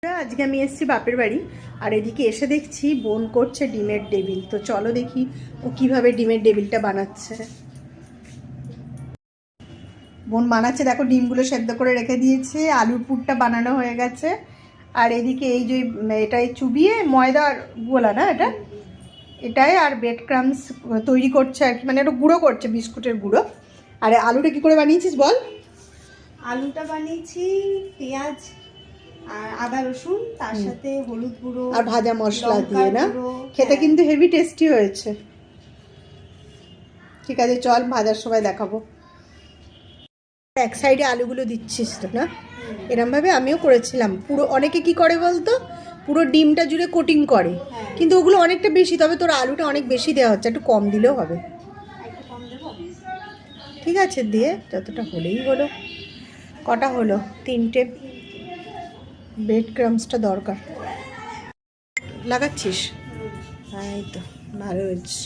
আজকে আমি এসেছি বাপের বাড়ি আর এদিকে এসে দেখছি বোন করছে ডিমের টেবিল। তো চলো দেখি ও কিভাবে ডিমের টেবিলটা বানাচ্ছে। বোন বানাচ্ছে, দেখো ডিমগুলো সেদ্ধ করে রেখে দিয়েছে, আলুর পুরটা বানানো হয়ে গেছে। আর এদিকে এই যে এটাই চুবিয়ে ময়দার গোলা না এটাই আর ব্রেড ক্রামস তৈরি করছে আর কি, মানে একটু গুঁড়ো করছে, বিস্কুটের গুঁড়ো। আর আলুটা কি করে বানিয়েছিস বল? আলুটা বানিয়েছি পেঁয়াজ আর আদা রসুন, তার সাথে হলুদ গুঁড়ো আর ভাজা মশলা দিয়ে না, খেতে হ্যাঁ। কিন্তু হেভি টেস্টি হয়েছে। ঠিক আছে চল ভাজার সময় দেখাবো। এক সাইডে আলুগুলো দিচ্ছিস তো না, এরমভাবে আমিও করেছিলাম। পুরো অনেকে কি করে বলতো, পুরো ডিমটা জুড়ে কোটিং করে, কিন্তু ওগুলো অনেকটা বেশি। তবে তোর আলুটা অনেক বেশি দেওয়া হচ্ছে, একটু কম দিলেও হবে। ঠিক আছে দিয়ে যতটা হলেই হলো। কটা হলো? 3টে। ব্রেড ক্রামসটা দরকার। লাগাচ্ছিস? হ্যাঁ এই তো ভালো হয়েছে।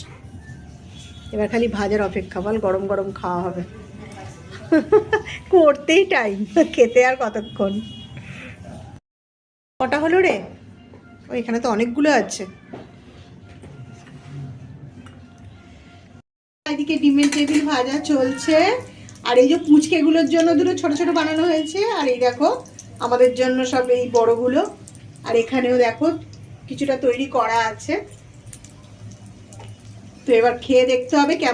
এবার খালি ভাজার অপেক্ষা, বল গরম গরম খাওয়া হবে। করতেই টাইম, খেতে আর কতক্ষণ। কটা হলো রে? এখানে তো অনেকগুলো আছে। এদিকে ডিমের টেবিল ভাজা চলছে, আর এই যে পুচকেগুলোর জন্য দুটো ছোট ছোট বানানো হয়েছে, আর এই দেখো আমাদের জন্য সব এই বড়গুলো। আর এখানেও দেখো কিছুটা তৈরি করা আছে। তো এবার খেয়ে দেখতে হবে কেমন।